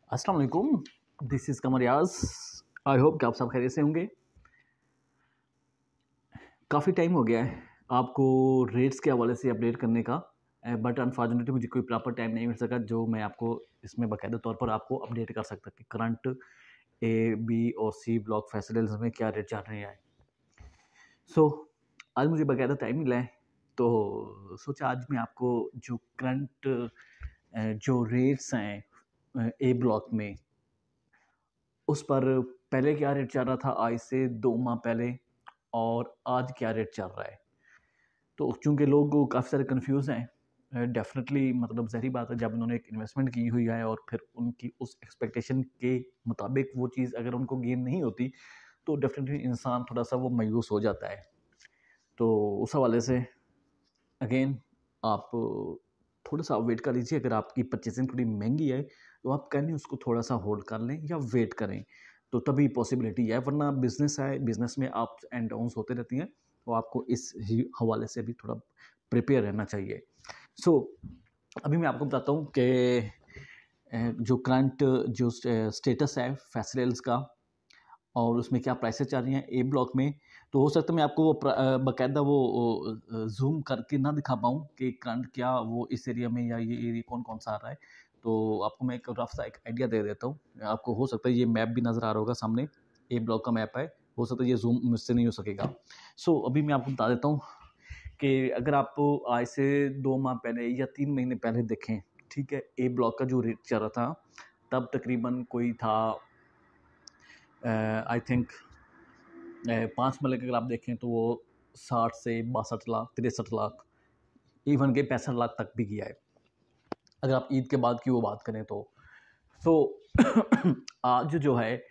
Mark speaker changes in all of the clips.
Speaker 1: अस्सलाम वालेकुम, this is कमर याज। आई होप कि आप सब खैरियत से होंगे। काफ़ी टाइम हो गया है आपको रेट्स के हवाले से अपडेट करने का, बट अनफॉर्चुनेटली मुझे कोई प्रॉपर टाइम नहीं मिल सका जो मैं आपको इसमें बाकायदा तौर पर आपको अपडेट कर सकता कि करंट ए बी और सी ब्लॉक फैसिलिटीज में क्या रेट चल रहे हैं। सो आज मुझे बाकायदा टाइम मिला है, तो सोचा आज मैं आपको जो करंट जो रेट्स हैं ए ब्लॉक में, उस पर पहले क्या रेट चल रहा था आज से 2 माह पहले और आज क्या रेट चल रहा है। तो चूँकि लोग काफ़ी सारे कन्फ्यूज़ हैं, डेफ़िनेटली मतलब ज़ाहिर बात है जब उन्होंने एक इन्वेस्टमेंट की हुई है और फिर उनकी उस एक्सपेक्टेशन के मुताबिक वो चीज़ अगर उनको गेन नहीं होती, तो डेफ़िनेटली इंसान थोड़ा-सा वो मायूस हो जाता है। तो उस हवाले से अगेन आप थोड़ा-सा वेट कर लीजिए। अगर आपकी परचेज़िंग थोड़ी महँगी है, तो आप कहीं उसको थोड़ा-सा होल्ड कर लें या वेट करें, तो तभी पॉसिबिलिटी है, वरना बिज़नेस है, बिज़नेस में अप्स एंड डाउन्स होते रहती हैं, तो आपको इस ही हवाले से भी थोड़ा प्रिपेयर रहना चाहिए। सो अभी मैं आपको बताता हूँ कि जो करंट जो स्टेटस है फेसिलिटीज़ का और उसमें क्या प्राइसेस चल रही हैं ए ब्लॉक में। तो हो सकता है मैं आपको वो बाकायदा वो ज़ूम करके ना दिखा पाऊँ कि करंट क्या वो इस एरिया में या ये एरिया कौन-कौन सा आ रहा है। तो आपको मैं एक रफ़ सा एक आइडिया दे देता हूँ। आपको हो सकता है ये मैप भी नज़र आ रहा होगा सामने, ए ब्लॉक का मैप है। हो सकता है ये ज़ूम मुझसे नहीं हो सकेगा। सो अभी मैं आपको बता देता हूँ कि अगर आप आज से 2 माह पहले या 3 महीने पहले देखें, ठीक है? ए ब्लॉक का जो रेट चल रहा था, तब तकरीबन कोई था आई थिंक 5 मरले का अगर आप देखें तो वो 60 से 62 लाख, 63 लाख, इवन के 65 लाख तक भी गया है। अगर आप ईद के बाद की वो बात करें तो। सो आज जो है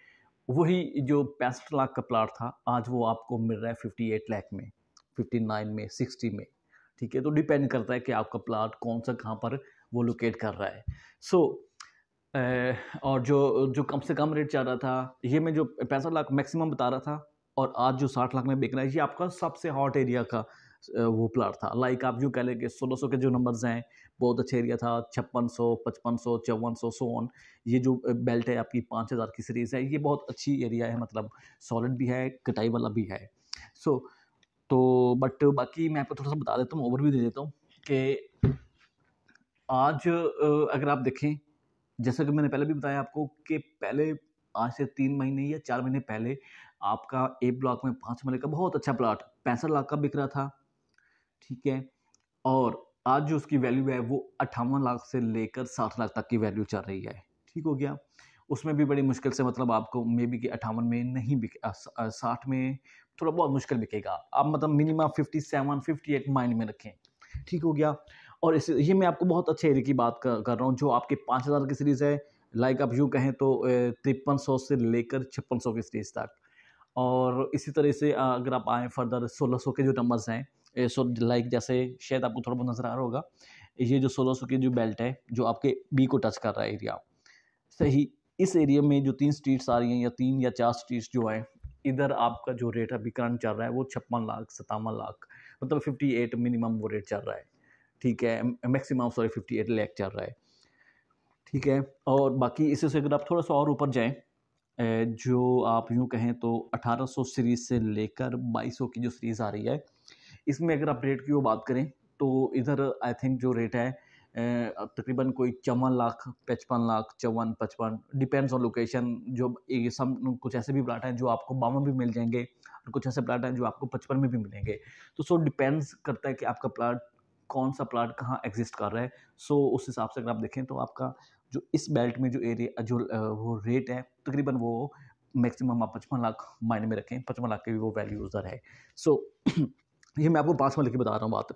Speaker 1: वही जो 65 लाख का प्लॉट था, आज वो आपको मिल रहा है 58 लाख में, 59 में, 60 में। ठीक है? तो डिपेंड करता है कि आपका प्लॉट कौन-सा कहाँ पर वो लोकेट कर रहा है। सो और जो जो कम से कम रेट चल रहा था, ये मैं जो 65 लाख मैक्सिमम बता रहा था और आज जो 60 लाख में बिक रहा है, ये आपका सबसे हॉट एरिया का वो प्लॉट था। लाइक आप यूँ कह लें कि 1600 के जो नंबर्स हैं, बहुत अच्छा एरिया था। 5600, 5500, 5400 सो ऑन। ये जो बेल्ट है आपकी 5000 की सीरीज़ है, ये बहुत अच्छी एरिया है, मतलब सॉलिड भी है, कटाई वाला भी है। सो तो बट बाकी मैं आपको थोड़ा-सा बता देता हूँ, ओवरव्यू दे देता हूँ कि आज अगर आप देखें, जैसा कि मैंने पहले भी बताया आपको कि पहले आज से 3 महीने या 4 महीने पहले आपका ए ब्लॉक में 5 मरले का बहुत अच्छा प्लॉट 65 लाख का बिक रहा था, ठीक है? और आज जो उसकी वैल्यू है वो 58 लाख से लेकर 60 लाख तक की वैल्यू चल रही है, ठीक हो गया? उसमें भी बड़ी मुश्किल से मतलब आपको मेबी कि 58 में नहीं 60 में थोड़ा बहुत मुश्किल बिकेगा। आप मतलब मिनिमम 57, 58 माइंड में रखें, ठीक हो गया? और इस ये मैं आपको बहुत अच्छे एरिया की बात कर रहा हूँ जो आपके 5000 की सीरीज़ है, लाइक आप यूँ कहें तो 5300 से लेकर 5600 की सीरीज़ तक। और इसी तरह से अगर आप आएँ फर्दर 1600 के जो नंबर्स हैं, सो लाइक जैसे शायद आपको थोड़ा बहुत नज़र आ रहा होगा, ये जो 1600 की जो बेल्ट है, जो आपके बी को टच कर रहा है एरिया, सही इस एरिया में जो 3 स्ट्रीट्स आ रही हैं या 3 या 4 स्ट्रीट्स जो हैं, इधर आपका जो रेट अभी करंट चल रहा है वो 56 लाख, 57 लाख, मतलब 58 मिनिमम वो रेट चल रहा है, ठीक है? मैक्सिमम सॉरी 58 लाख चल रहा है, ठीक है? और बाकी इसी से अगर आप थोड़ा-सा और ऊपर जाएँ, जो आप यूँ कहें तो 1800 सीरीज़ से लेकर 2200 की जो सीरीज़ आ रही है, इसमें अगर आप रेट की वो बात करें, तो इधर आई थिंक जो रेट है तकरीबन कोई 54 lakh, 55 lakh, 54, 55 depends on location. जो ये सम कुछ ऐसे भी प्लॉट हैं जो आपको 52 भी मिल जाएँगे और कुछ ऐसे प्लॉट हैं जो आपको 55 में भी मिलेंगे। तो सो डिपेंड्स करता है कि आपका प्लॉट कौन-सा प्लॉट कहाँ एक्ज़िस्ट कर रहा है। सो उस हिसाब से अगर आप देखें तो आपका जो इस बेल्ट में जो एरिया जो वो रेट है तकरीबन वो मैक्सिमम आप 55 लाख मायने में रखें, 55 लाख की भी वो वैल्यू उधर है। सो ये मैं आपको 5 महीने की बता रहा हूँ बात।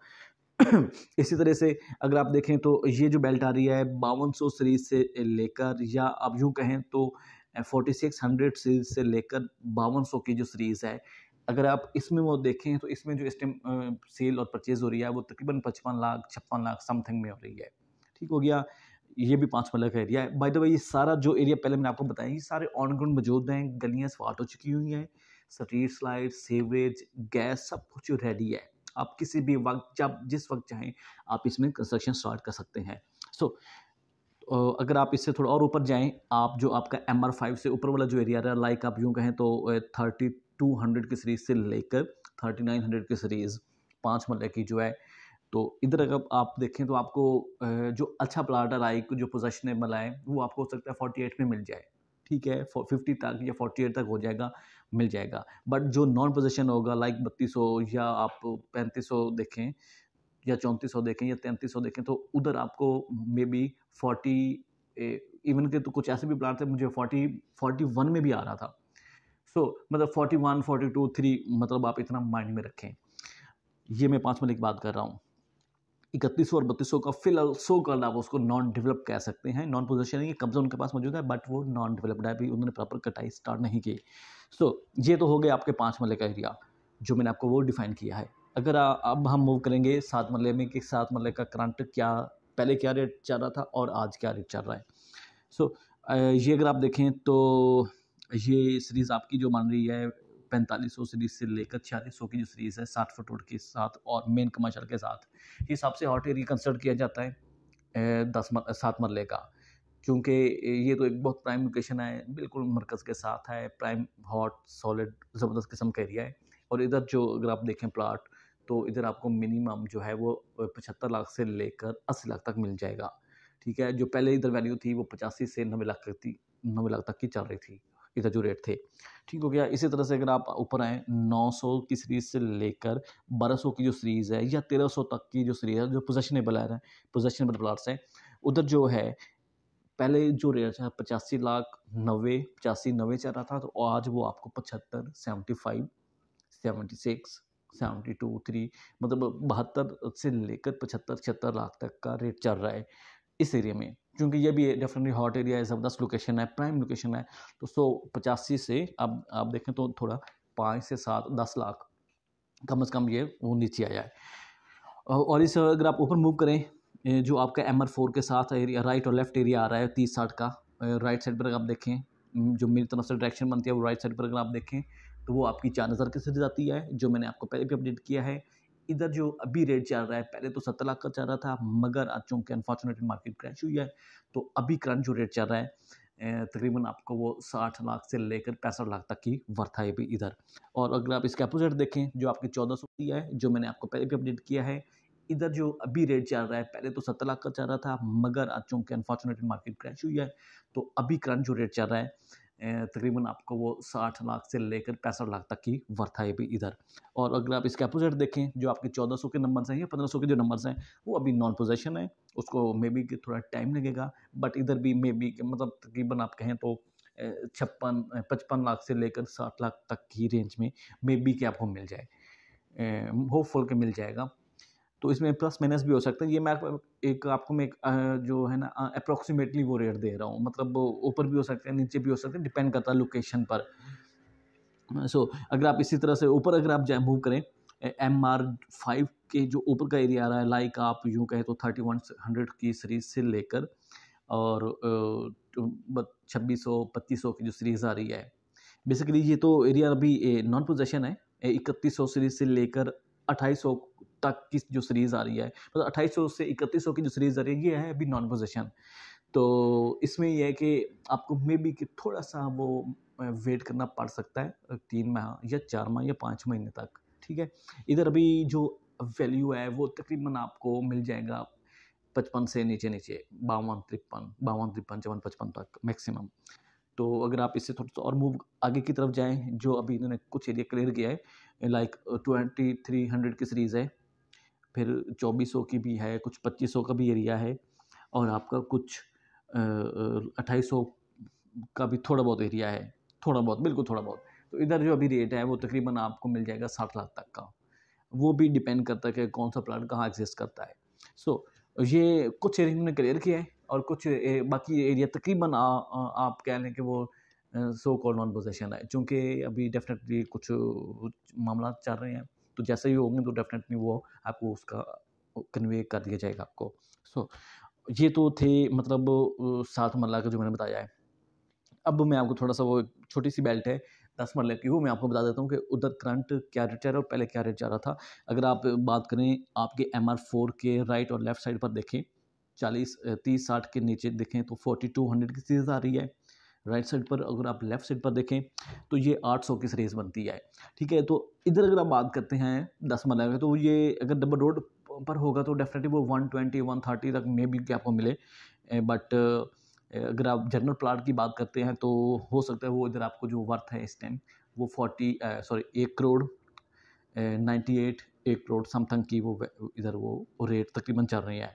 Speaker 1: इसी तरह से अगर आप देखें तो ये जो बेल्ट आ रही है 5200 सीरीज़ से लेकर, या आप यूँ कहें तो 4600 सीरीज़ से लेकर 5200 की जो सीरीज़ है, अगर आप इसमें वो देखें तो इसमें जो इस टाइम सेल और परचेज़ हो रही है वो तकरीबन 55 लाख, 56 लाख समथिंग में हो रही है। ठीक हो गया? ये भी 5 मरला का एरिया है। बाय द वे ये सारा जो एरिया पहले मैंने आपको बताया, ये सारे ऑन ग्राउंड मौजूद हैं, गलियाँ असफाल्ट हो चुकी हुई हैं, स्ट्रीट लाइट, सीवरेज, गैस सब कुछ रेडी है। आप किसी भी वक़्त जब जिस वक़्त चाहें आप इसमें कंस्ट्रक्शन स्टार्ट कर सकते हैं। सो अगर आप इससे थोड़ा और ऊपर जाएँ, आप जो आपका MR5 से ऊपर वाला जो एरिया रहा, लाइक आप यूँ कहें तो 3200 की सीरीज़ से लेकर 3900 की सीरीज़ 5 मरले की जो है, तो इधर अगर आप देखें तो आपको जो अच्छा प्लॉट है, लाइक जो पोजेशनेबल है, वो आपको हो सकता है 48 में मिल जाए, ठीक है? 50 तक या 48 तक हो जाएगा, मिल जाएगा। बट जो नॉन पोजेशन होगा, लाइक 3200 या आप 3500 देखें या 3400 देखें या 3300 देखें, तो उधर आपको मे बी 40 इवन के तो कुछ ऐसे भी प्लाट थे, मुझे 41 में भी आ रहा था। सो मतलब 41, 42, 3, मतलब आप इतना माइंड में रखें। ये मैं 5 महीने की बात कर रहा हूँ। 3100 और 3200 का फिलहाल सो कॉल्ड आप उसको नॉन डेवलप कह सकते हैं। नॉन पोजीशन है, ये कब्जा उनके पास मौजूद है, बट वो नॉन डेवलप्ड है, अभी उन्होंने प्रॉपर कटाई स्टार्ट नहीं की। सो ये तो हो गया आपके 5 मरले का एरिया, जो मैंने आपको वो डिफाइन किया है। अगर अब हम मूव करेंगे 7 मरले में कि 7 मरले का करंट क्या, पहले क्या रेट चल रहा था और आज क्या रेट चल रहा है। सो ये अगर आप देखें तो ये सीरीज़ आपकी जो मान रही है 4500 सीरीज़ से लेकर 4600 की जो सीरीज़ है 60 फुट रोड के साथ और मेन कमर्शियल के साथ, ये सबसे हॉट एरिया कंसिडर किया जाता है 7 मरले का, क्योंकि ये तो एक बहुत प्राइम लोकेशन है, बिल्कुल मरकज़ के साथ है, प्राइम हॉट सॉलिड ज़बरदस्त किस्म का एरिया है। और इधर जो अगर आप देखें प्लाट, तो इधर आपको मिनिमम जो है वो 75 लाख से लेकर 80 लाख तक मिल जाएगा, ठीक है? जो पहले इधर वैल्यू थी वो 85 से 90 लाख तक थी, 90 लाख तक की चल रही थी, इधर जो रेट थे, ठीक हो गया। इसी तरह से अगर आप ऊपर आएँ 900 की सीरीज़ से लेकर 1200 की जो सीरीज़ है या 1300 तक की जो सीरीज़ है, जो पोजेशनेबल है, पोजेशनेबल प्लाट्स हैं, उधर जो है पहले जो रेट है 85 लाख 90, 85-90 चल रहा था, तो आज वो आपको 75, 75, 76, 72, 3, मतलब 72 से लेकर 75-76 लाख तक का रेट चल रहा है इस एरिया में, क्योंकि ये भी डेफिनेटली हॉट एरिया है, ज़बरदस्त लोकेशन है, प्राइम लोकेशन है। तो 185 से अब आप देखें तो थोड़ा 5 से 7, 10 लाख कम से कम ये वो नीचे आया है। और इस अगर आप ऊपर मूव करें, जो आपका MR4 के साथ एरिया राइट और लेफ्ट एरिया आ रहा है 30-60 का, राइट साइड पर अगर आप देखें, जो मेरी तरफ से डायरेक्शन बनती है वो राइट साइड पर अगर आप देखें, तो वो आपकी 4000 की सीरीज आती है, जो मैंने आपको पहले भी अपडेट किया है। इधर जो अभी रेट चल रहा है, पहले तो 70 लाख का चल रहा था, मगर आज चूंकि अनफॉर्चुनेटली मार्केट क्रैश हुई है, तो अभी करंट जो रेट चल रहा है तकरीबन आपको वो 60 लाख से लेकर 65 लाख तक की वर्थ है अभी इधर। और अगर आप इसके अपोजिट देखें, जो आपकी 1400 दिया है, जो मैंने आपको पहले भी अपडेट किया है, इधर जो अभी रेट चल रहा है, पहले तो 70 लाख का चल रहा था, मगर आज चूंकि अनफॉर्चुनेटली मार्केट क्रैश हुई है, तो अभी करंट जो रेट चल रहा है तकरीबन आपको वो 60 लाख से लेकर 65 लाख तक की वर्थ है अभी इधर। और अगर आप इसके अपोजिट देखें, जो आपके 1400 के नंबर्स हैं या 1500 के जो नंबर्स हैं, वो अभी नॉन पोजेशन है, उसको मे बी कि थोड़ा टाइम लगेगा, बट इधर भी मे बी मतलब तकरीबन आप कहें तो 55 लाख से लेकर 60 लाख तक की रेंज में मे बी कि आपको मिल जाए, होपफुल के मिल जाएगा। तो इसमें प्लस माइनस भी हो सकता है। ये मैं आपको मैं जो है ना अप्रॉक्सीमेटली वो रेट दे रहा हूँ, मतलब वो ऊपर भी हो सकते हैं, नीचे भी हो सकते हैं, डिपेंड करता है लोकेशन पर। सो अगर आप इसी तरह से ऊपर अगर आप मूव करें, MR5 के जो ऊपर का एरिया आ रहा है, लाइक आप यूँ कहें तो 3100 की सीरीज से लेकर और 2600-2500 की जो सीरीज़ आ रही है, बेसिकली ये तो एरिया अभी नॉन पोजेशन है। 3100 सीरीज से लेकर 2800 तक की जो सीरीज़ आ रही है, मतलब 2800 से 3100 की जो सीरीज़ आ रही है, ये है अभी नॉन पोजेशन। तो इसमें ये है कि आपको मे बी कि थोड़ा-सा वो वेट करना पड़ सकता है 3 माह या 4 माह या 5 महीने तक, ठीक है? इधर अभी जो वैल्यू है वो तकरीबन आपको मिल जाएगा 55 से नीचे-नीचे 52, 53, 52, 53, 54, 55 तक मैक्सिमम। तो अगर आप इससे थोड़ा-सा और मूव आगे की तरफ जाएँ, जो अभी इन्होंने कुछ एरिया क्लियर किया है, लाइक 2300 की सीरीज़ है, फिर 2400 की भी है, कुछ 2500 का भी एरिया है और आपका कुछ 2800 का भी थोड़ा बहुत एरिया है, थोड़ा बहुत, बिल्कुल थोड़ा बहुत। तो इधर जो अभी रेट है वो तकरीबन आपको मिल जाएगा 60 लाख तक का। वो भी डिपेंड करता है कि कौन-सा प्लाट कहाँ एग्ज़िस्ट करता है। सो ये कुछ एरिया इन्होंने क्लियर किया है और कुछ बाकी एरिया तकरीबन आप कह लें कि वो सो कॉल्ड नॉन पोजेशन है, चूँकि अभी डेफ़िनेटली कुछ मामला चल रहे हैं, तो जैसे ही होंगे तो डेफ़िनेटली वो आपको उसका कन्वे कर दिया जाएगा आपको। सो ये तो थे मतलब 7 मरला का जो मैंने बताया है। अब मैं आपको थोड़ा-सा वो छोटी-सी बेल्ट है 10 मरले की, वो मैं आपको बता देता हूँ कि उधर करंट क्या रेट चल रहा है और पहले क्या रेट चल रहा था। अगर आप बात करें आपके MR4 के राइट और लेफ्ट साइड पर देखें, 30-60 के नीचे देखें तो 4200 की सीरीज़ आ रही है। राइट साइड पर अगर आप लेफ़्ट साइड पर देखें तो ये 800 की सीरीज़ बनती है। ठीक है, तो इधर अगर आप बात करते हैं 10 महीने तो ये अगर डबल रोड पर होगा तो डेफिनेटली वो 120-130 तक मे बी कि आपको मिले। बट अगर आप जनरल प्लाट की बात करते हैं तो हो सकता है वो इधर आपको जो वर्थ है इस टाइम वो 1 करोड़ 98 1 करोड़ समथिंग की वो इधर वो रेट तकरीबन चल रही है।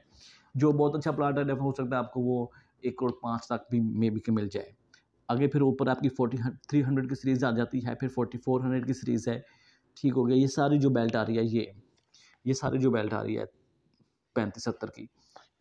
Speaker 1: जो बहुत अच्छा प्लाट है डेफिनेटली हो सकता है आपको वो 1 करोड़ 5 तक भी मे बी के मिल जाए। आगे फिर ऊपर आपकी 300 की सीरीज़ आ जाती है, फिर 4400 की सीरीज़ है। ठीक हो गया, ये सारी जो बेल्ट आ रही है ये सारी जो बेल्ट आ रही है 35-70 की,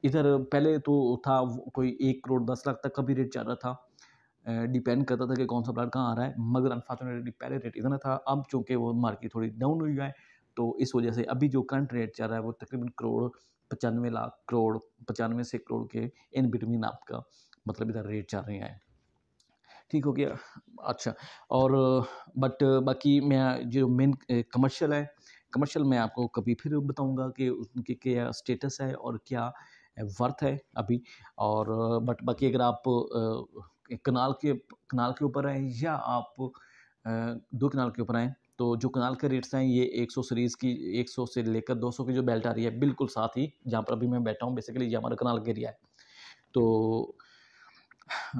Speaker 1: इधर पहले तो था कोई 1 करोड़ 10 लाख तक का भी रेट चल रहा था। डिपेंड करता था कि कौन सा प्लाट कहाँ आ रहा है, मगर अनफॉर्चुनेटली पहले रेट इतना था। अब चूँकि वो मार्केट थोड़ी डाउन हुई है तो इस वजह से अभी जो करंट रेट चल रहा है वो तकरीबन करोड़ 95 लाख, करोड़ 95 से करोड़ के इन बिटवीन आपका मतलब इधर रेट चल रहे हैं। ठीक हो गया। अच्छा, और बट बाकी मैं जो मेन कमर्शियल है, कमर्शियल मैं आपको कभी फिर बताऊंगा कि उनके क्या स्टेटस है और क्या वर्थ है अभी। और बट बाकी अगर आप कनाल के ऊपर हैं या आप 2 कनाल के ऊपर हैं तो जो कनाल के रेट्स हैं ये 100 सीरीज़ की 100 से लेकर 200 की जो बेल्ट आ रही है बिल्कुल साथ ही जहाँ पर अभी मैं बैठा हूँ, बेसिकली ये हमारा कनाल का एरिया है। तो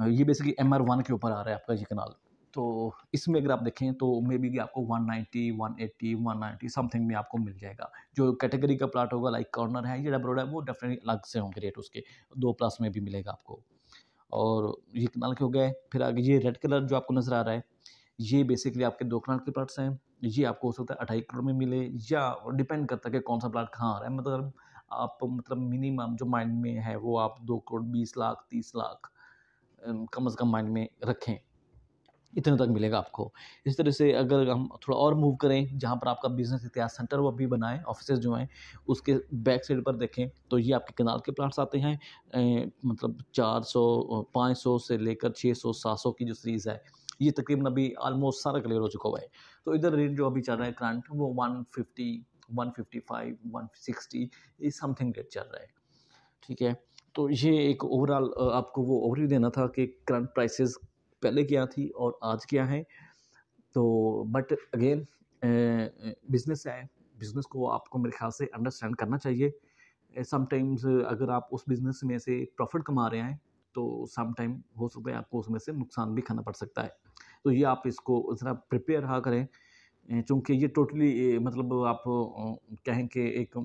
Speaker 1: ये बेसिकली MR1 के ऊपर आ रहा है आपका ये कनाल। तो इसमें अगर आप देखें तो मे बी आपको 190, 180, 190 समथिंग में आपको मिल जाएगा। जो कैटेगरी का प्लाट होगा लाइक कॉर्नर है या डबल रोड है वो डेफिनेटली अलग से होंगे रेट उसके, 2+ में भी मिलेगा आपको। और ये कनाल के हो गए। फिर आगे ये रेड कलर जो आपको नज़र आ रहा है ये बेसिकली आपके 2 कनाल के प्लाट्स हैं। ये आपको हो सकता है 2.5 करोड़ में मिले या डिपेंड करता है कि कौन सा प्लाट कहाँ आ रहा है। मतलब आप मतलब मिनिमम जो माइंड में है वो आप 2 करोड़ 20 लाख 30 लाख कम से कम माइंड में रखें, इतने तक मिलेगा आपको। इस तरह से अगर हम थोड़ा और मूव करें जहाँ पर आपका बिजनेस इतिहास सेंटर वो अभी बनाए ऑफिसेज जो हैं उसके बैक साइड पर देखें तो ये आपके कनाल के प्लाट्स आते हैं। मतलब 400 500 से लेकर 600 700 की जो सीरीज़ है ये तकरीबन अभी ऑलमोस्ट सारा क्लियर हो चुका हुआ है। तो इधर रेट जो अभी चल रहा है करंट वो 150 155 160 ये समथिंग रेट चल रहा है। ठीक है, तो ये एक ओवरऑल आपको वो ओवरव्यू देना था कि करंट प्राइसेस पहले क्या थी और आज क्या है। तो बट अगेन बिजनेस है, बिजनेस को आपको मेरे ख्याल से अंडरस्टैंड करना चाहिए। समटाइम्स अगर आप उस बिजनेस में से प्रॉफिट कमा रहे हैं तो समटाइम हो सकता है आपको उसमें से नुकसान भी खाना पड़ सकता है। तो ये आप इसको ज़रा प्रिपेयर रहा करें, चूँकि ये टोटली मतलब आप कहें कि एक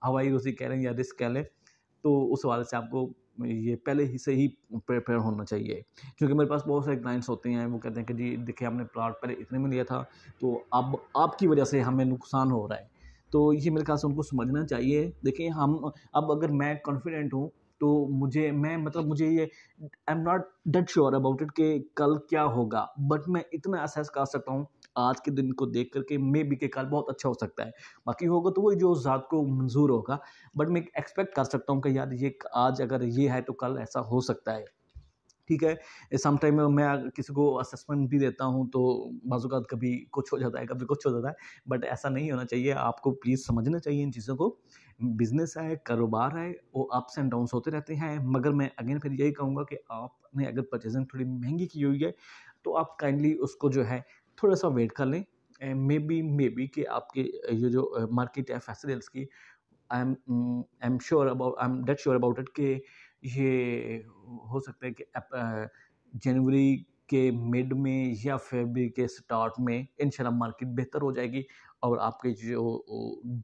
Speaker 1: हवाई रोज़ी कह लें या रिस्क कह लें तो उस हवाले से आपको ये पहले ही से ही प्रिपेयर होना चाहिए। क्योंकि मेरे पास बहुत सारे क्लाइंट्स होते हैं वो कहते हैं कि जी देखिए हमने प्लॉट पहले इतने में लिया था तो अब आपकी वजह से हमें नुकसान हो रहा है। तो ये मेरे ख्याल से उनको समझना चाहिए। देखिए हम अब अगर मैं कॉन्फिडेंट हूँ तो मुझे ये I am not that sure about it कि कल क्या होगा, बट मैं इतना असेस कर सकता हूँ आज के दिन को देख करके मे बी के कल बहुत अच्छा हो सकता है। बाकी होगा तो वही जो ज़ात को मंजूर होगा, बट मैं एक्सपेक्ट कर सकता हूँ कि यार ये आज अगर ये है तो कल ऐसा हो सकता है। ठीक है, सम टाइम मैं किसी को असेसमेंट भी देता हूँ तो बाज़-औक़ात कभी कुछ हो जाता है, कभी कुछ हो जाता है, बट ऐसा नहीं होना चाहिए। आपको प्लीज़ समझना चाहिए इन चीज़ों को। बिज़नेस है, कारोबार है, वो अप्स एंड डाउन्स होते रहते हैं, मगर मैं अगेन फिर यही कहूँगा कि आपने अगर परचेज़िंग थोड़ी महँगी की हुई है, तो आप काइंडली उसको जो है थोड़ा-सा वेट कर लें। मे बी कि आपके ये जो मार्केट है फैशन की, I am dead sure about it कि ये हो सकता है कि जनवरी के मिड में या फरवरी के स्टार्ट में इंशाल्लाह मार्केट बेहतर हो जाएगी और आपके जो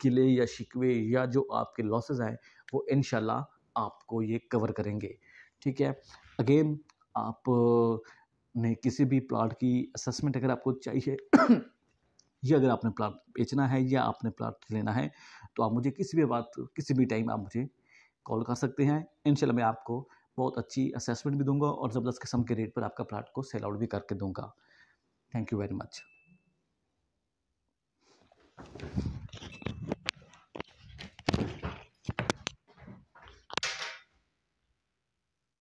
Speaker 1: गिले या शिकवे या जो आपके लॉसेस हैं वो इंशाल्लाह आपको ये कवर करेंगे। ठीक है, अगेन आप ने किसी भी प्लाट की असेसमेंट अगर आपको चाहिए या अगर आपने प्लाट बेचना है या आपने प्लाट लेना है तो आप मुझे किसी भी टाइम आप मुझे कॉल कर सकते हैं। इंशाल्लाह मैं आपको बहुत अच्छी असेसमेंट भी दूंगा और ज़बरदस्त किस्म के रेट पर आपका प्लाट को सेल आउट भी करके दूंगा। Thank you very much.